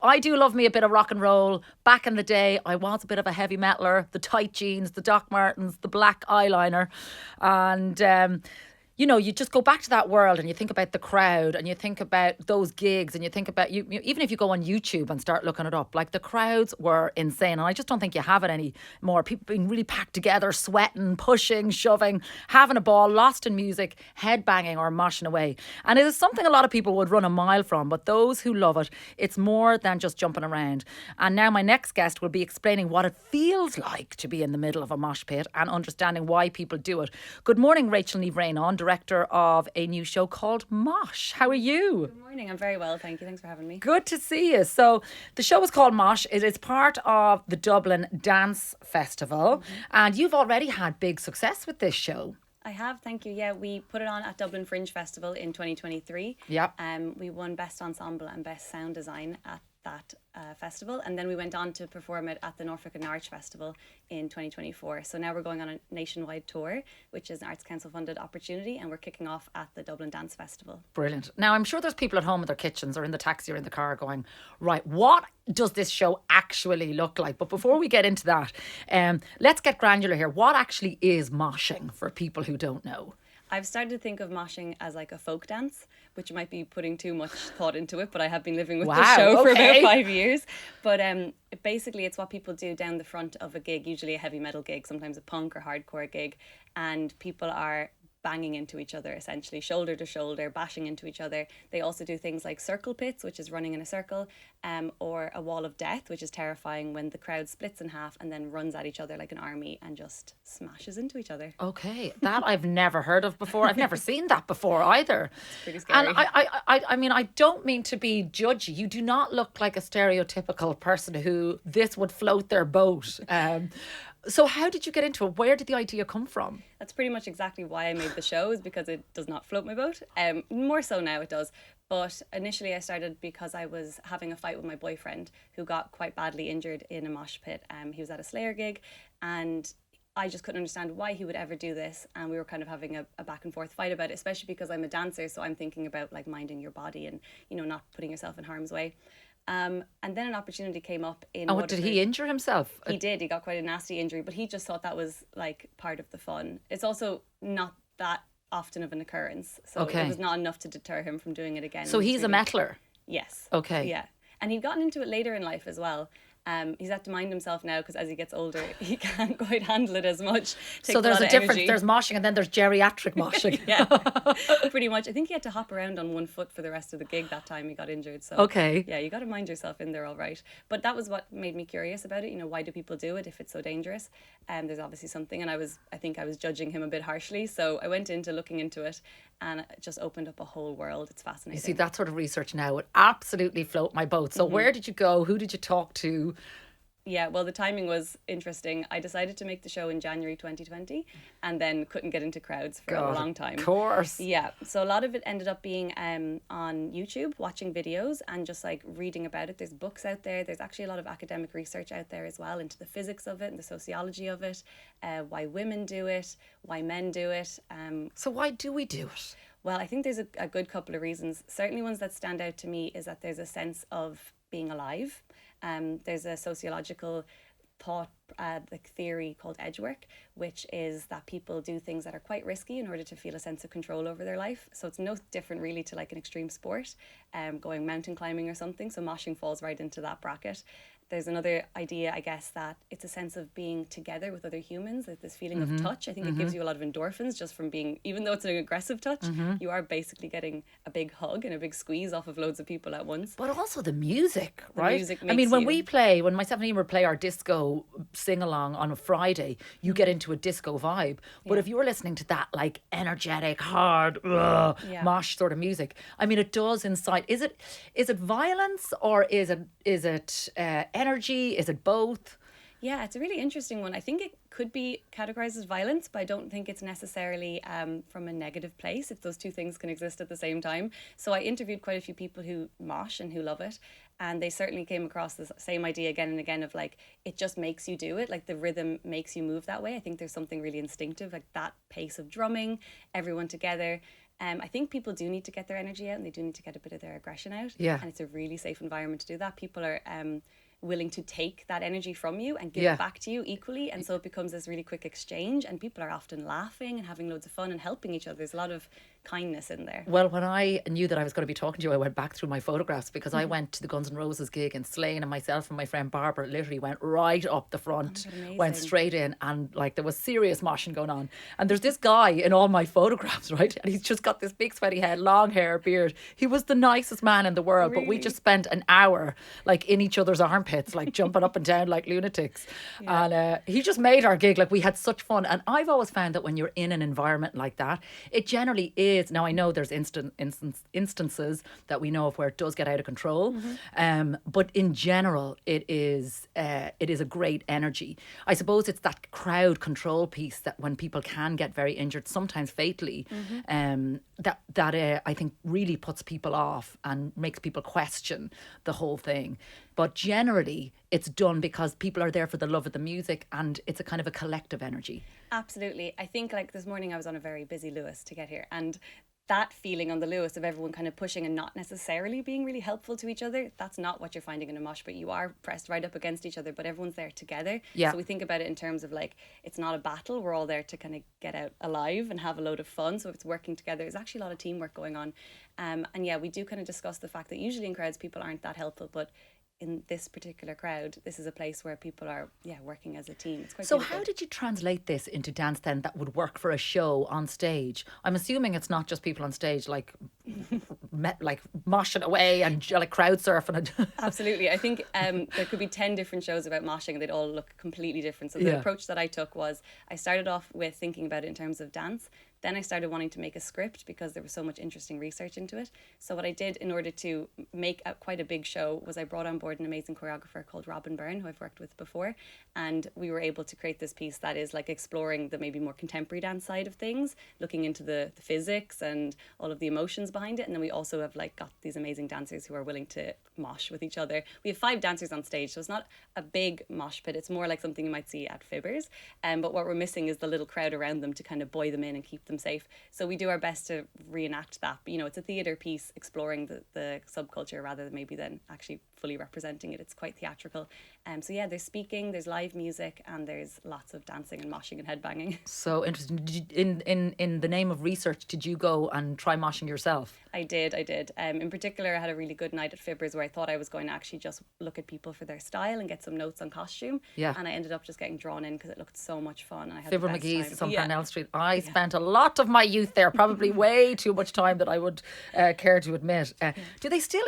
I do love me a bit of rock and roll. Back in the day, I was a bit of a heavy metaler. The tight jeans, the Doc Martens, the black eyeliner. And you just go back to that world and you think about the crowd and you think about those gigs and you think about even if you go on YouTube and start looking it up, like the crowds were insane. And I just don't think you have it anymore. People being really packed together, sweating, pushing, shoving, having a ball, lost in music, head banging or moshing away. And it is something a lot of people would run a mile from, but those who love it, it's more than just jumping around. And now my next guest will be explaining what it feels like to be in the middle of a mosh pit and understanding why people do it. Good morning, Rachel Ní Bhraonáin, director of a new show called Mosh. How are you? Good morning. I'm very well, thank you. Thanks for having me. Good to see you. So the show is called Mosh. It is part of the Dublin Dance Festival, and you've already had big success with this show. I have, thank you. Yeah, we put it on at Dublin Fringe Festival in 2023. Yep. We won Best Ensemble and Best Sound Design at that festival, and then we went on to perform it at the Norfolk and Norwich Festival in 2024. So now we're going on a nationwide tour, which is an Arts Council funded opportunity, and we're kicking off at the Dublin Dance Festival. Brilliant. Now, I'm sure there's people at home in their kitchens or in the taxi or in the car going, right, what does this show actually look like? But before we get into that, let's get granular here. What actually is moshing for people who don't know? I've started to think of moshing as like a folk dance, which might be putting too much thought into it, but I have been living with the show for about 5 years. But basically it's what people do down the front of a gig, usually a heavy metal gig, sometimes a punk or hardcore gig, and people are banging into each other, essentially shoulder to shoulder, bashing into each other. They also do things like circle pits, which is running in a circle, or a wall of death, which is terrifying, when the crowd splits in half and then runs at each other like an army and just smashes into each other. Okay, that I've never heard of before. I've never seen that before either. It's pretty scary. And I mean, I don't mean to be judgy. You do not look like a stereotypical person who this would float their boat. So how did you get into it? Where did the idea come from? That's pretty much exactly why I made the show, is because it does not float my boat. More so now it does. But initially I started because I was having a fight with my boyfriend, who got quite badly injured in a mosh pit. He was at a Slayer gig and I just couldn't understand why he would ever do this. And we were kind of having a back and forth fight about it, especially because I'm a dancer. So I'm thinking about like minding your body and, not putting yourself in harm's way. And then an opportunity came up in. Oh, did he injure himself? He did. He got quite a nasty injury, but he just thought that was like part of the fun. It's also not that often of an occurrence, so it was not enough to deter him from doing it again. So he's a metaler? Yes. Okay. Yeah. And he'd gotten into it later in life as well. He's had to mind himself now because as he gets older, he can't quite handle it as much. So there's a difference. Energy. There's moshing and then there's geriatric moshing. Yeah, pretty much. I think he had to hop around on one foot for the rest of the gig that time he got injured. So yeah, you got to mind yourself in there, all right. But that was what made me curious about it. Why do people do it if it's so dangerous? There's obviously something, and I think I was judging him a bit harshly. So I went into looking into it, and it just opened up a whole world. It's fascinating. You see, that sort of research now would absolutely float my boat. So where did you go? Who did you talk to? Yeah, well, the timing was interesting. I decided to make the show in January 2020 and then couldn't get into crowds for a long time. Of course. Yeah, so a lot of it ended up being on YouTube, watching videos and just like reading about it. There's books out there. There's actually a lot of academic research out there as well into the physics of it and the sociology of it, why women do it, why men do it. So why do we do it? Well, I think there's a good couple of reasons. Certainly ones that stand out to me is that there's a sense of being alive. There's a sociological thought theory called edge work, which is that people do things that are quite risky in order to feel a sense of control over their life. So it's no different really to like an extreme sport, going mountain climbing or something. So moshing falls right into that bracket. There's another idea, I guess, that it's a sense of being together with other humans, like this feeling of touch. I think it gives you a lot of endorphins just from being, even though it's an aggressive touch, you are basically getting a big hug and a big squeeze off of loads of people at once. But also the music, right? The music I mean, makes when myself and Emer play our disco sing-along on a Friday, you get into a disco vibe. But if you were listening to that, like, energetic, hard, mosh sort of music, I mean, it does incite. Is it violence or is it energy? Is it both? Yeah, it's a really interesting one. I think it could be categorized as violence, but I don't think it's necessarily from a negative place, if those two things can exist at the same time. So I interviewed quite a few people who mosh and who love it, and they certainly came across the same idea again and again of like, it just makes you do it. Like the rhythm makes you move that way. I think there's something really instinctive, like that pace of drumming, everyone together. I think people do need to get their energy out, and they do need to get a bit of their aggression out. Yeah. And it's a really safe environment to do that. People are willing to take that energy from you and give Yeah. it back to you equally. And so it becomes this really quick exchange, and people are often laughing and having loads of fun and helping each other. There's a lot of kindness in there. Well, when I knew that I was going to be talking to you, I went back through my photographs because I went to the Guns N' Roses gig in Slane, and myself and my friend Barbara literally went right up the front, amazing. went straight in, and like there was serious moshing going on. And there's this guy in all my photographs, right? And he's just got this big sweaty head, long hair, beard. He was the nicest man in the world, but we Really? just spent an hour like in each other's armpits, like jumping up and down like lunatics. And he just made our gig. Like we had such fun. And I've always found that when you're in an environment like that, it generally is. Now I know there's instances that we know of where it does get out of control, but in general, it is a great energy. I suppose it's that crowd control piece that when people can get very injured, sometimes fatally, that I think really puts people off and makes people question the whole thing. But generally, it's done because people are there for the love of the music, and it's a kind of a collective energy. Absolutely. I think like this morning I was on a very busy Lewis to get here, and that feeling on the Lewis of everyone kind of pushing and not necessarily being really helpful to each other, that's not what you're finding in a mosh pit. You are pressed right up against each other, but everyone's there together. Yeah. So we think about it in terms of like, it's not a battle. We're all there to kind of get out alive and have a load of fun. So if it's working together, there's actually a lot of teamwork going on. And yeah, we do kind of discuss the fact that usually in crowds, people aren't that helpful, but in this particular crowd, this is a place where people are, working as a team. It's quite So beautiful. how did you translate this into dance then that would work for a show on stage? I'm assuming it's not just people on stage like moshing away and like crowd surfing. And Absolutely. I think there could be 10 different shows about moshing and they'd all look completely different. So the Yeah. approach that I took was I started off with thinking about it in terms of dance. Then I started wanting to make a script because there was so much interesting research into it. So what I did in order to make quite a big show was I brought on board an amazing choreographer called Robin Byrne, who I've worked with before. And we were able to create this piece that is like exploring the maybe more contemporary dance side of things, looking into the physics and all of the emotions behind it. And then we also have like got these amazing dancers who are willing to mosh with each other. We have 5 dancers on stage, so it's not a big mosh pit. It's more like something you might see at Fibbers. But what we're missing is the little crowd around them to kind of buoy them in and keep them safe. So we do our best to reenact that. But, it's a theatre piece exploring the subculture rather than maybe then actually fully representing it. It's quite theatrical. So yeah, there's speaking, there's live music, and there's lots of dancing and moshing and headbanging. so interesting. Did you, in the name of research, did you go and try moshing yourself? I did. In particular, I had a really good night at Fibbers where I thought I was going to actually just look at people for their style and get some notes on costume. Yeah. And I ended up just getting drawn in because it looked so much fun. And I had Fibber the best McGee's time. is on Yeah. Parnell Street. I spent a lot of my youth there, probably way too much time that I would care to admit. Do they still?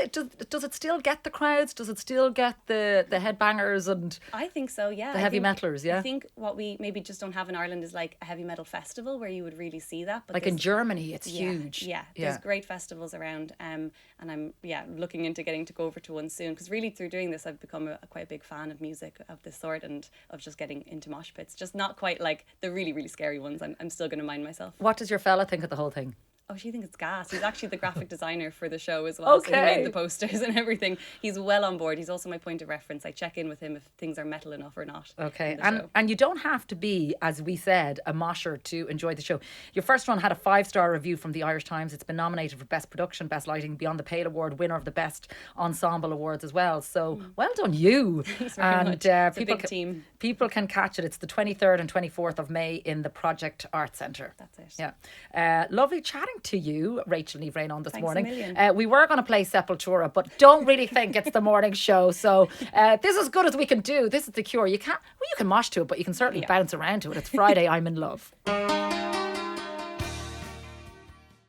Does it still get the crowds? Does it still get the headbangers and I think so, yeah. the I heavy think- metalers? Yeah. I think what we maybe just don't have in Ireland is like a heavy metal festival where you would really see that. But Like in there's- Germany, it's yeah, huge. Yeah, there's great festivals around, and I'm looking into getting to go over to one soon because really through doing this I've become quite a big fan of music of this sort and of just getting into mosh pits. Just not quite like the really really scary ones. I'm still going to mind myself. What does your fella think of the whole thing? Oh, she thinks it's gas. He's actually the graphic designer for the show as well. So he Okay. made the posters and everything. He's well on board. He's also my point of reference. I check in with him if things are metal enough or not. Okay, in the show. and you don't have to be, as we said, a mosher to enjoy the show. Your first one had a 5-star review from the Irish Times. It's been nominated for Best Production, Best Lighting, Beyond the Pale Award, winner of the Best Ensemble Awards as well. So well done you. Thanks very much. It's a big team. People can catch it. It's the 23rd and 24th of May in the Project Art Centre. That's it. Yeah. Lovely chatting to you, Rachel and Bhraonáin, this Thanks a morning. million. We were going to play Sepultura, but don't really think it's the morning show. So this is as good as we can do. This is The Cure. You can mosh to it, but you can certainly bounce around to it. It's Friday. I'm in love.